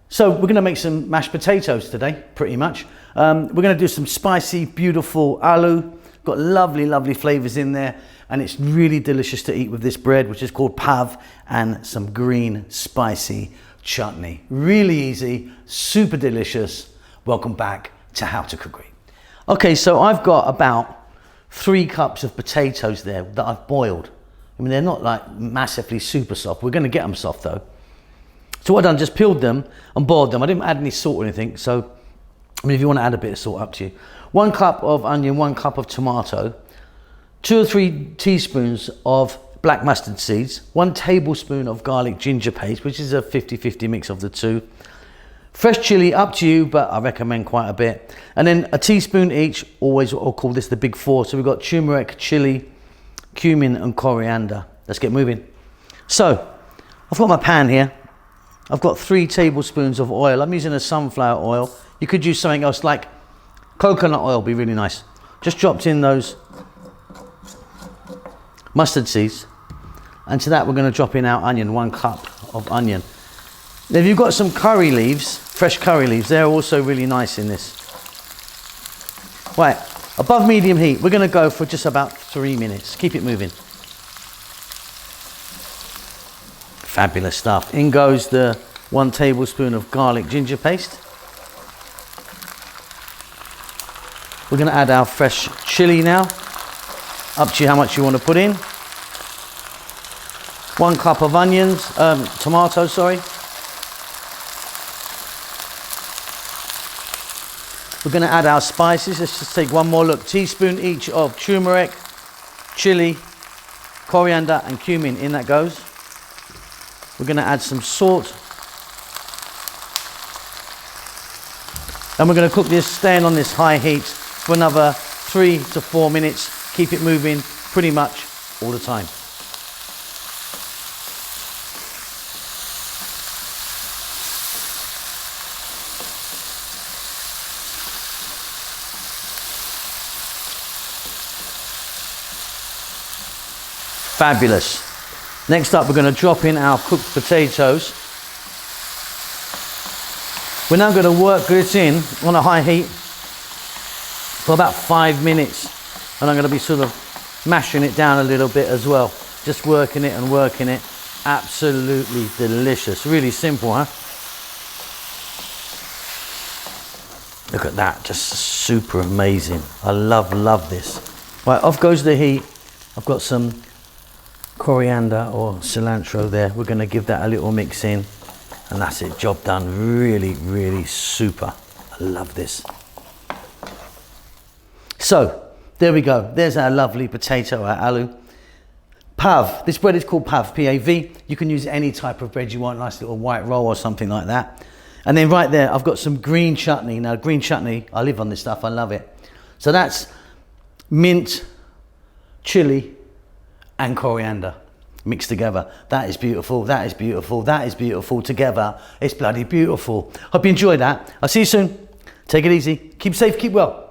So we're going to make some mashed potatoes today, pretty much. We're going to do some spicy, beautiful aloo. Got lovely, lovely flavors in there. And it's really delicious to eat with this bread, which is called pav, and some green spicy chutney. Really easy, super delicious. Welcome back to How to Cook Great. Okay, so I've got about 3 cups of potatoes there that I've boiled. I mean, they're not like massively super soft. We're going to get them soft though. So what I've done, just peeled them and boiled them. I didn't add any salt or anything. So, I mean, if you want to add a bit of salt, up to you. 1 cup of onion, 1 cup of tomato, 2 or 3 teaspoons of black mustard seeds, 1 tablespoon of garlic ginger paste, which is a 50-50 mix of the two. Fresh chili, up to you, but I recommend quite a bit. And then a teaspoon each, always I'll call this the big 4. So we've got turmeric, chili, cumin and coriander. Let's get moving. So I've got my pan here. I've got 3 tablespoons of oil. I'm using a sunflower oil. You could use something else like coconut oil, be really nice. Just dropped in those mustard seeds. And to that we're going to drop in our onion, 1 cup of onion. Now if you've got some curry leaves, fresh curry leaves, they're also really nice in this. Right, above medium heat, we're going to go for just about 3 minutes. Keep it moving. Fabulous stuff. In goes the 1 tablespoon of garlic ginger paste. We're going to add our fresh chili now. Up to you how much you want to put in. 1 cup of onions, tomatoes, sorry. We're going to add our spices. Let's just take one more look. Teaspoon each of turmeric, chili, coriander and cumin. In that goes. We're going to add some salt. And we're going to cook this, staying on this high heat for another 3 to 4 minutes. Keep it moving pretty much all the time. Fabulous. Next up, we're going to drop in our cooked potatoes. We're now going to work this in on a high heat for about 5 minutes. And I'm going to be sort of mashing it down a little bit as well. Just working it and working it. Absolutely delicious. Really simple, huh? Look at that. Just super amazing. I love this. Right, off goes the heat. I've got some coriander or cilantro there. We're going to give that a little mix in. And that's it. Job done. Really super. I love this. So, there we go. There's our lovely potato, our aloo. Pav. This bread is called pav, P-A-V. You can use any type of bread you want, nice little white roll or something like that. And then right there, I've got some green chutney. Now, green chutney, I live on this stuff. I love it. So that's mint, chili, and coriander mixed together. That is beautiful. That is beautiful. That is beautiful. Together, it's bloody beautiful. Hope you enjoyed that. I'll see you soon. Take it easy. Keep safe. Keep well.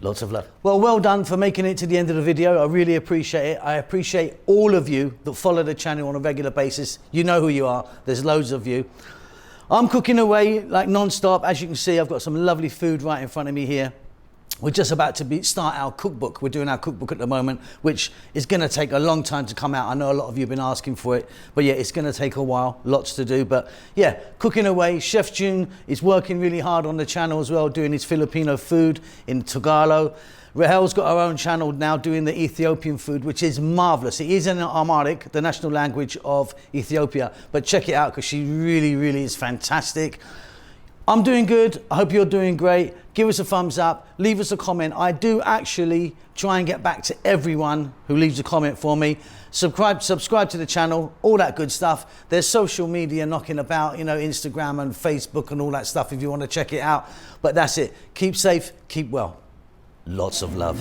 Lots of love. Well done for making it to the end of the video. I really appreciate it. I appreciate all of you that follow the channel on a regular basis. You know who you are. There's loads of you. I'm cooking away like non-stop. As you can see, I've got some lovely food right in front of me here. We're just about to start our cookbook. We're doing our cookbook at the moment, which is going to take a long time to come out. I know a lot of you have been asking for it, but yeah, it's going to take a while, lots to do. But yeah, cooking away. Chef June is working really hard on the channel as well, doing his Filipino food in Tagalog. Rahel's got her own channel now doing the Ethiopian food, which is marvelous. It is in Amharic, the national language of Ethiopia, but check it out because she really is fantastic. I'm doing good. I hope you're doing great. Give us a thumbs up. Leave us a comment. I do actually try and get back to everyone who leaves a comment for me. Subscribe to the channel, all that good stuff. There's social media knocking about, you know, Instagram and Facebook and all that stuff if you want to check it out. But that's it. Keep safe, keep well. Lots of love.